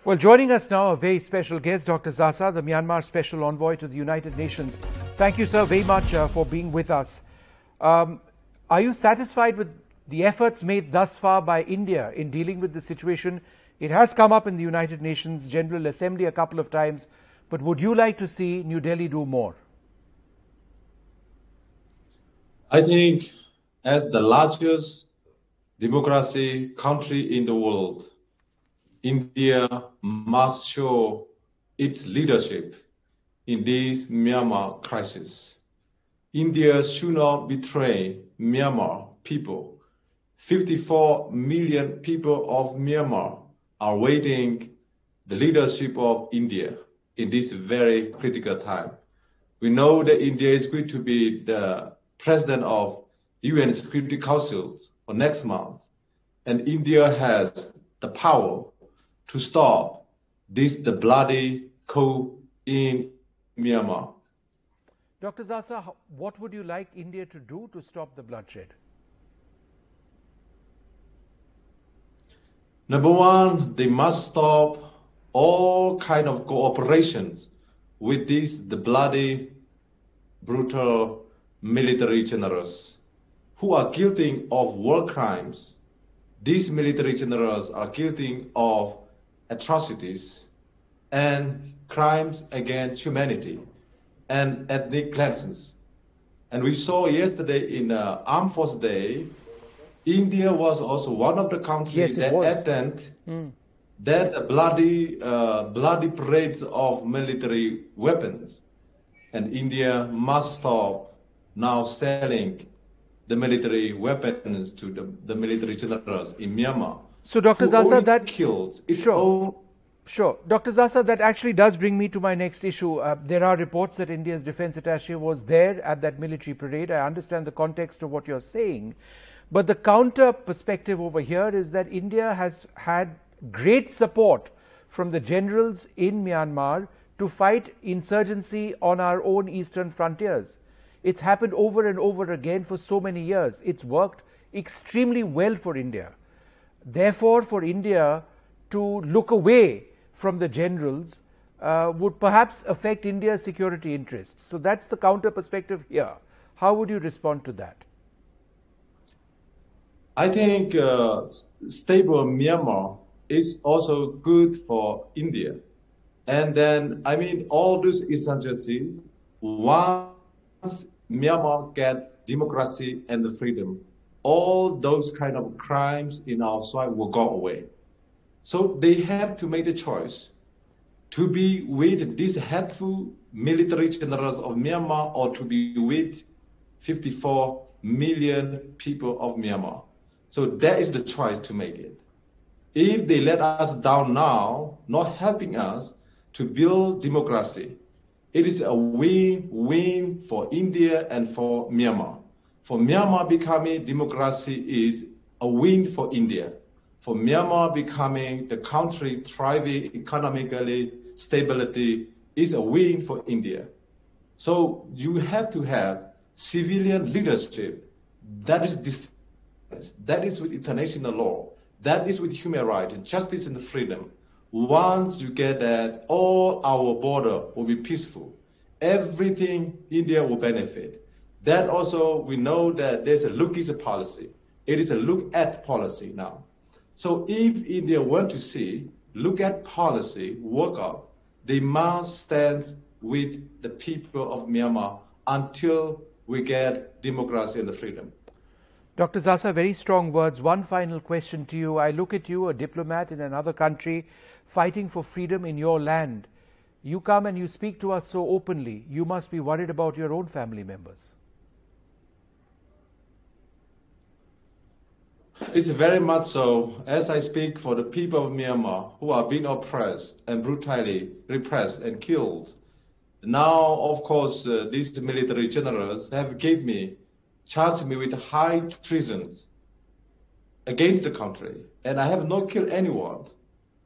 Well, joining us now, a very special guest, Dr.SaSa, the Myanmar Special Envoy to the United Nations. Thank you, sir, very much for being with us. Are you satisfied with the efforts made thus far by India in dealing with the situation? It has come up in the United Nations General Assembly a couple of times, but would you like to see New Delhi do more? I think as the largest democracy country in the world, India must show its leadership in this Myanmar crisis. India should not betray Myanmar people. 54 million people of Myanmar are waiting the leadership of India in this very critical time. We know that India is going to be the president of UN Security Council for next month, and India has the power to stop the bloody coup in Myanmar. Dr.SaSa, what would you like India to do to stop the bloodshed? Number one, they must stop all kind of cooperations with the bloody, brutal military generals who are guilty of war crimes. These military generals are guilty of atrocities and crimes against humanity and ethnic cleansings. And we saw yesterday in Armed Forces Day, India was also one of the countries that attended that bloody parades of military weapons. And India must stop now selling the military weapons to the military generals in Myanmar. So, Dr.SaSa, that killed its Sure. Dr.SaSa, that actually does bring me to my next issue. There are reports that India's defense attaché was there at that military parade. I understand the context of what you're saying. But the counter perspective over here is that India has had great support from the generals in Myanmar to fight insurgency on our own eastern frontiers. It's happened over and over again for so many years. It's worked extremely well for India. Therefore, for India to look away from the generals would perhaps affect India's security interests. So that's the counter perspective here. How would you respond to that? I think stable Myanmar is also good for India. And then, all those insurgencies, once Myanmar gets democracy and the freedom, all those kind of crimes in our soil will go away. So they have to make the choice to be with these hateful military generals of Myanmar or to be with 54 million people of Myanmar. So that is the choice to make it. If they let us down now, not helping us to build democracy, it is a win-win for India and for Myanmar. For Myanmar becoming democracy is a win for India. For Myanmar becoming the country thriving economically, stability is a win for India. So you have to have civilian leadership that is with international law, that is with human rights, justice and freedom. Once you get that, all our border will be peaceful. Everything India will benefit. That also, we know that there's a look-is a policy. It is a look-at policy now. So if India want to see look-at policy work out, they must stand with the people of Myanmar until we get democracy and the freedom. Dr.SaSa, very strong words. One final question to you. I look at you, a diplomat in another country, fighting for freedom in your land. You come and you speak to us so openly. You must be worried about your own family members. It's very much so. As I speak for the people of Myanmar who are being oppressed and brutally repressed and killed. Now, of course, these military generals have charged me with high treasons against the country. And I have not killed anyone.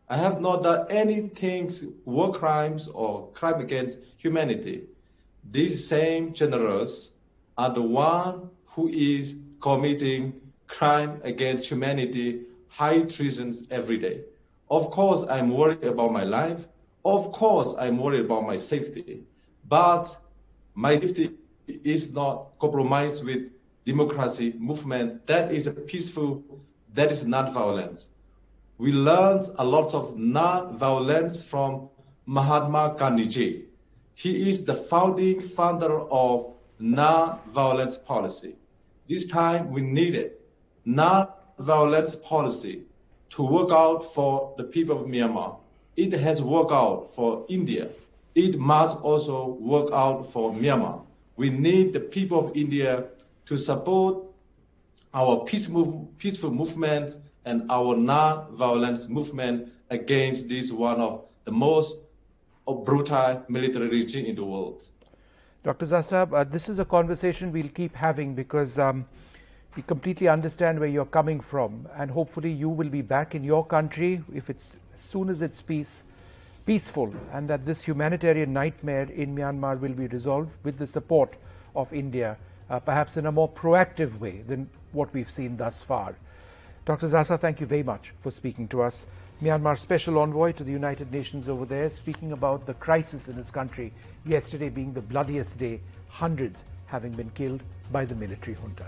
I have not done anything, war crimes or crime against humanity. These same generals are the one who is committing crime against humanity, high treasons every day. Of course, I'm worried about my life. Of course, I'm worried about my safety. But my safety is not compromised with democracy movement. That is peaceful, that is non-violence. We learned a lot of non-violence from Mahatma Gandhi. He is the founding founder of non-violence policy. This time we needed non-violence policy to work out for the people of Myanmar. It has worked out for India. It must also work out for Myanmar. We need the people of India to support our peaceful movement and our non-violence movement against this one of the most brutal military regime in the world. Dr. SaSa, this is a conversation we'll keep having because we completely understand where you're coming from, and hopefully you will be back in your country if it's as soon as it's peaceful, and that this humanitarian nightmare in Myanmar will be resolved with the support of India, perhaps in a more proactive way than what we've seen thus far. Dr. SaSa, thank you very much for speaking to us. Myanmar Special Envoy to the United Nations over there, speaking about the crisis in his country, yesterday being the bloodiest day, hundreds having been killed by the military junta.